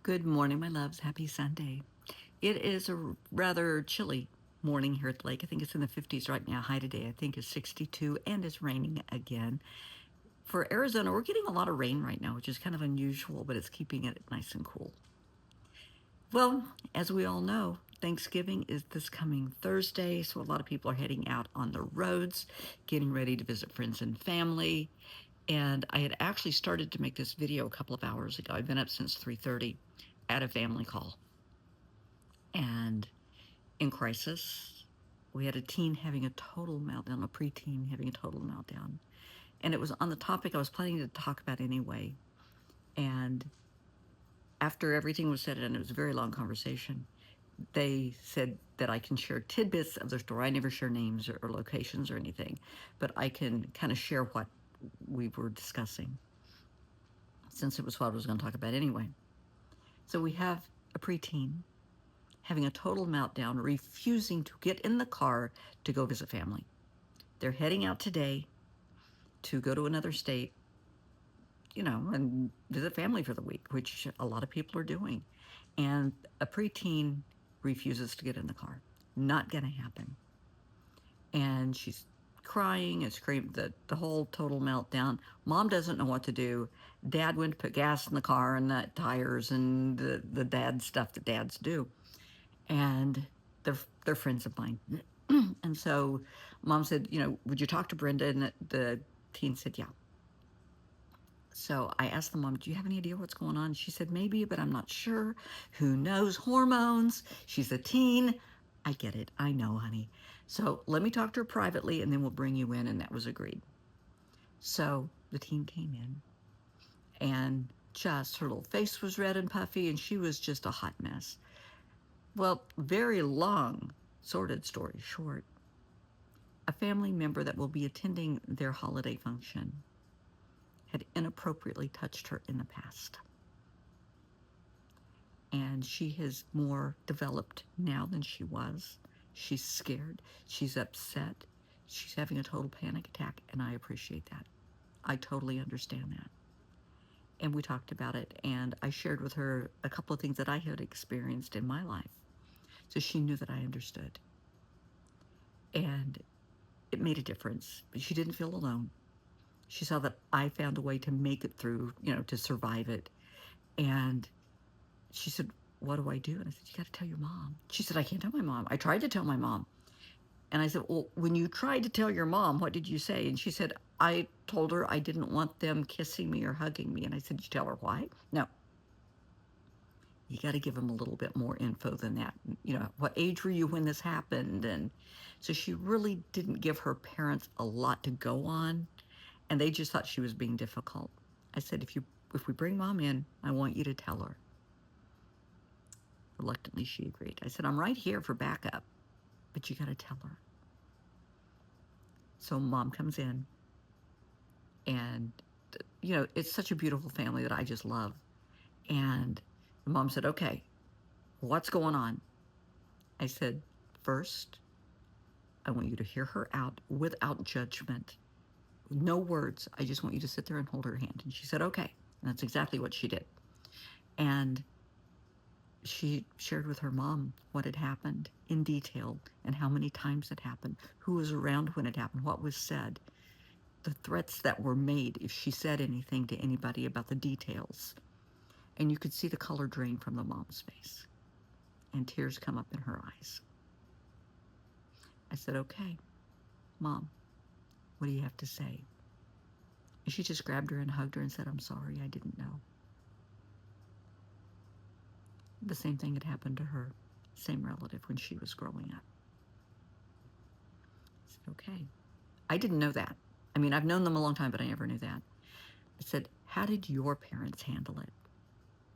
Good morning, my loves. Happy Sunday. It is a rather chilly morning here at the lake. I think it's in the 50s right now. High today, I think, is 62 and it's raining again. For Arizona, we're getting a lot of rain right now, which is kind of unusual, but it's keeping it nice and cool. Well, as we all know, Thanksgiving is this coming Thursday, so a lot of people are heading out on the roads, getting ready to visit friends and family. And I had actually started to make this video a couple of hours ago. I've been up since 3:30 at a family call. And in crisis, we had a teen having a total meltdown, a preteen having a total meltdown. And it was on the topic I was planning to talk about anyway. And after everything was said, and it was a very long conversation, they said that I can share tidbits of their story. I never share names or locations or anything, but I can kind of share what we were discussing since it was what I was going to talk about anyway. So we have a preteen having a total meltdown, refusing to get in the car to go visit family. They're heading out today to go to another state, and visit family for the week, which a lot of people are doing. And a preteen refuses to get in the car. Not going to happen. And she's crying and screaming, the whole total meltdown. Mom doesn't know what to do. Dad went to put gas in the car and the tires and the dad stuff that dads do. And they're friends of mine. And so mom said, would you talk to Brenda? And the teen said, yeah. So I asked the mom, do you have any idea what's going on? She said, maybe, but I'm not sure. Who knows? Hormones. She's a teen. I get it. I know, honey. So let me talk to her privately and then we'll bring you in. And that was agreed. So the teen came in and just her little face was red and puffy and she was just a hot mess. Well, very long, sordid story short. A family member that will be attending their holiday function had inappropriately touched her in the past. And she has more developed now than she was. She's scared. She's upset. She's having a total panic attack, and I appreciate that. I totally understand that. And we talked about it, and I shared with her a couple of things that I had experienced in my life. So she knew that I understood. And it made a difference. She didn't feel alone. She saw that I found a way to make it through, to survive it. And she said, what do I do? And I said, you got to tell your mom. She said, I can't tell my mom. I tried to tell my mom. And I said, well, when you tried to tell your mom, what did you say? And she said, I told her I didn't want them kissing me or hugging me. And I said, did you tell her why? No. You got to give them a little bit more info than that. What age were you when this happened? And so she really didn't give her parents a lot to go on. And they just thought she was being difficult. I said, if we bring mom in, I want you to tell her. Reluctantly, she agreed. I said, I'm right here for backup, but you got to tell her. So mom comes in, and, it's such a beautiful family that I just love. And the mom said, okay, what's going on? I said, first, I want you to hear her out without judgment. No words. I just want you to sit there and hold her hand. And she said, okay. And that's exactly what she did. And she shared with her mom what had happened in detail and how many times it happened, who was around when it happened, what was said, the threats that were made if she said anything to anybody about the details. And you could see the color drain from the mom's face and tears come up in her eyes. I said, okay, Mom, what do you have to say? And she just grabbed her and hugged her and said, I'm sorry, I didn't know. The same thing had happened to her, same relative, when she was growing up. I said, okay. I didn't know that. I mean, I've known them a long time, but I never knew that. I said, how did your parents handle it?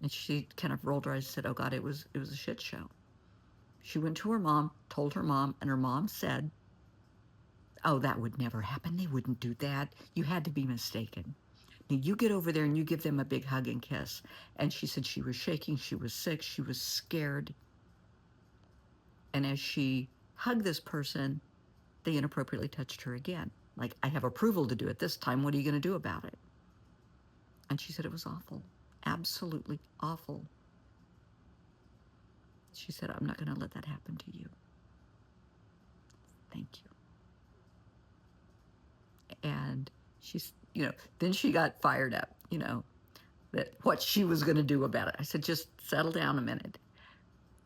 And she kind of rolled her eyes and said, oh God, it was a shit show. She went to her mom, told her mom, and her mom said, oh, that would never happen. They wouldn't do that. You had to be mistaken. Now you get over there and you give them a big hug and kiss. And she said she was shaking, she was sick, she was scared. And as she hugged this person, they inappropriately touched her again. Like, I have approval to do it this time. What are you going to do about it? And she said it was awful, absolutely awful. She said, I'm not going to let that happen to you. Thank you. And then she got fired up, that what she was going to do about it. I said, just settle down a minute.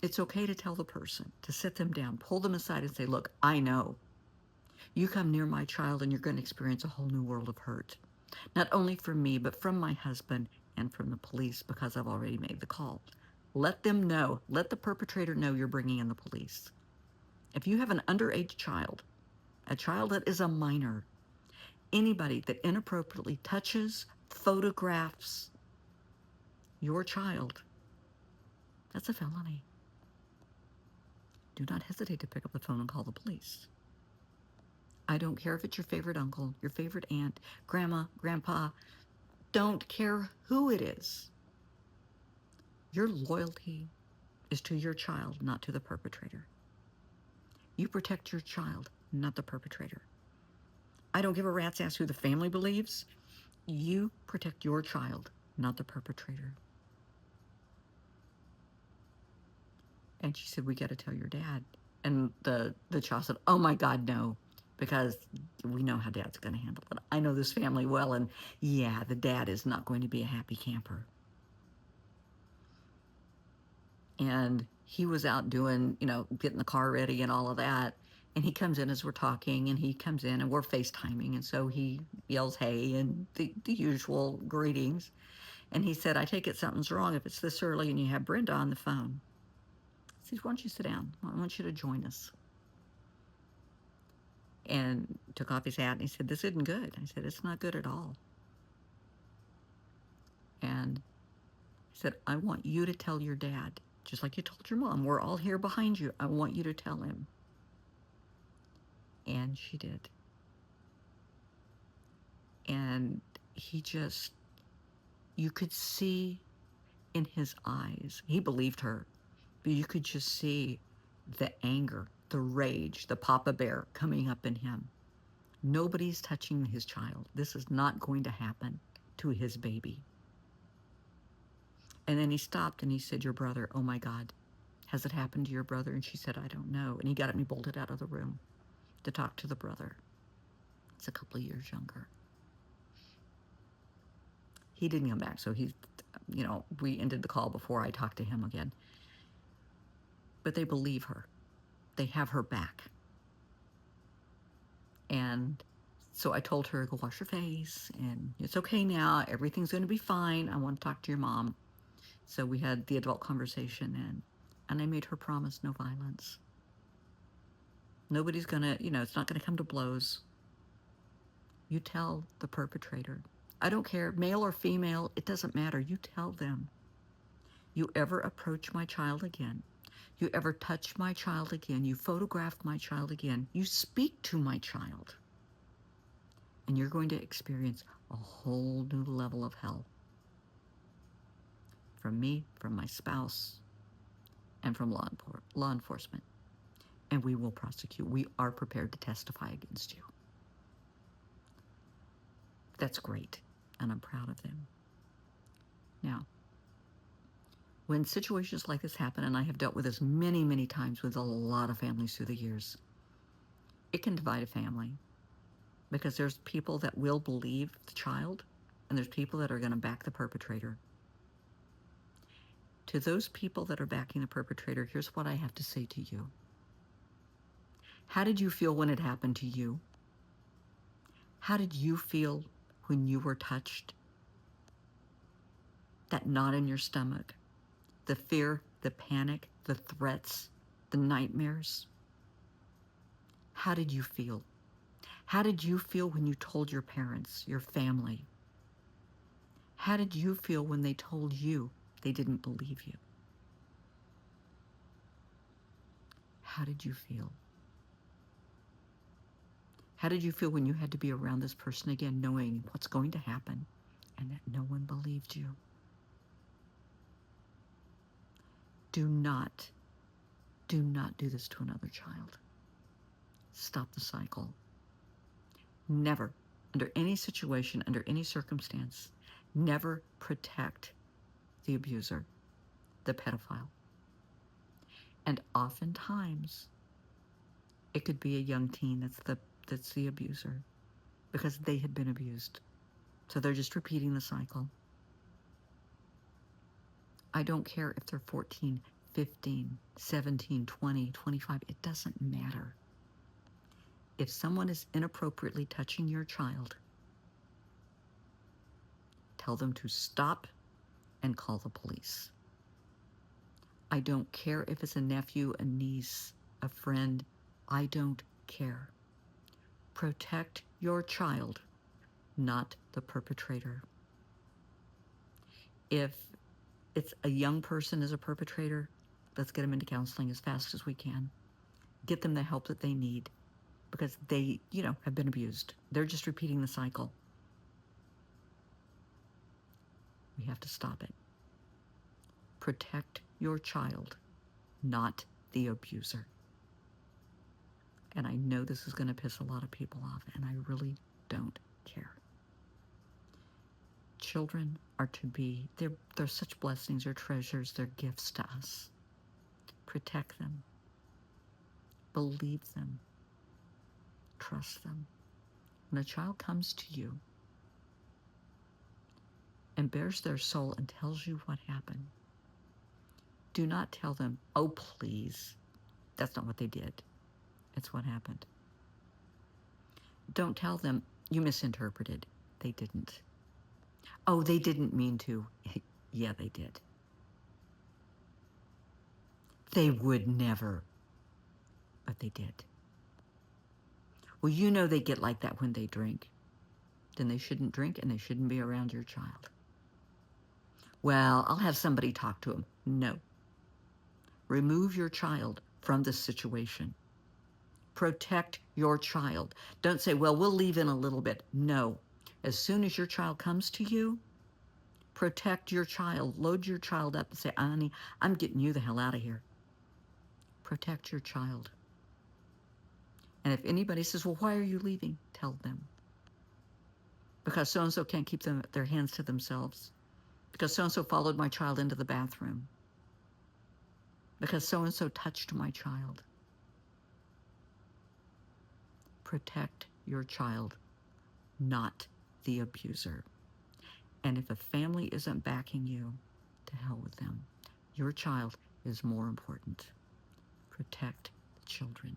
It's okay to tell the person, to sit them down, pull them aside and say, look, I know you come near my child and you're going to experience a whole new world of hurt. Not only from me, but from my husband and from the police, because I've already made the call. Let them know, let the perpetrator know you're bringing in the police. If you have an underage child, a child that is a minor, anybody that inappropriately touches, photographs your child, that's a felony. Do not hesitate to pick up the phone and call the police. I don't care if it's your favorite uncle, your favorite aunt, grandma, grandpa. Don't care who it is. Your loyalty is to your child, not to the perpetrator. You protect your child, not the perpetrator. I don't give a rat's ass who the family believes. You protect your child, not the perpetrator. And she said, we got to tell your dad. And the child said, oh my God, no, because we know how dad's going to handle it. I know this family well, and yeah, the dad is not going to be a happy camper. And he was out doing, getting the car ready and all of that. And he comes in as we're talking, and he comes in and we're FaceTiming. And so he yells, hey, and the usual greetings. And he said, I take it something's wrong if it's this early and you have Brenda on the phone. He said, why don't you sit down? I want you to join us. And took off his hat and he said, this isn't good. I said, it's not good at all. And he said, I want you to tell your dad, just like you told your mom, we're all here behind you. I want you to tell him. And she did. And you could see in his eyes, he believed her, but you could just see the anger, the rage, the Papa Bear coming up in him. Nobody's touching his child. This is not going to happen to his baby. And then he stopped and he said, your brother, oh my God, has it happened to your brother? And she said, I don't know. And he got up and he bolted out of the room to talk to the brother. It's a couple of years younger. He didn't come back, so we ended the call before I talked to him again. But they believe her. They have her back. And so I told her, go wash your face, and it's okay now. Everything's going to be fine. I want to talk to your mom. So we had the adult conversation, and I made her promise no violence. Nobody's going to, it's not going to come to blows. You tell the perpetrator. I don't care, male or female, it doesn't matter. You tell them. You ever approach my child again, you ever touch my child again, you photograph my child again, you speak to my child, and you're going to experience a whole new level of hell. From me, from my spouse, and from law enforcement. And we will prosecute. We are prepared to testify against you. That's great, and I'm proud of them. Now, when situations like this happen, and I have dealt with this many, many times with a lot of families through the years, it can divide a family, because there's people that will believe the child, and there's people that are going to back the perpetrator. To those people that are backing the perpetrator, here's what I have to say to you. How did you feel when it happened to you? How did you feel when you were touched? That knot in your stomach, the fear, the panic, the threats, the nightmares. How did you feel? How did you feel when you told your parents, your family? How did you feel when they told you they didn't believe you? How did you feel? How did you feel when you had to be around this person again, knowing what's going to happen and that no one believed you? Do not do this to another child. Stop the cycle. Never, under any situation, under any circumstance, never protect the abuser, the pedophile. And oftentimes, it could be a young teen that's the abuser because they had been abused. So they're just repeating the cycle. I don't care if they're 14, 15, 17, 20, 25. It doesn't matter. If someone is inappropriately touching your child, tell them to stop and call the police. I don't care if it's a nephew, a niece, a friend. I don't care. Protect your child, not the perpetrator. If it's a young person as a perpetrator, let's get them into counseling as fast as we can. Get them the help that they need because they, have been abused. They're just repeating the cycle. We have to stop it. Protect your child, not the abuser. And I know this is going to piss a lot of people off, and I really don't care. Children are to be, they're such blessings, they're treasures, they're gifts to us. Protect them. Believe them. Trust them. When a child comes to you and bears their soul and tells you what happened, do not tell them, oh, please. That's not what they did. It's what happened. Don't tell them, you misinterpreted. They didn't. Oh, they didn't mean to. Yeah, they did. They would never. But they did. Well, they get like that when they drink. Then they shouldn't drink and they shouldn't be around your child. Well, I'll have somebody talk to them. No. Remove your child from this situation. Protect your child. Don't say, well, we'll leave in a little bit. No. As soon as your child comes to you, protect your child. Load your child up and say, honey, I'm getting you the hell out of here. Protect your child. And if anybody says, well, why are you leaving? Tell them. Because so-and-so can't keep their hands to themselves. Because so-and-so followed my child into the bathroom. Because so-and-so touched my child. Protect your child, not the abuser. And if a family isn't backing you, to hell with them. Your child is more important. Protect the children.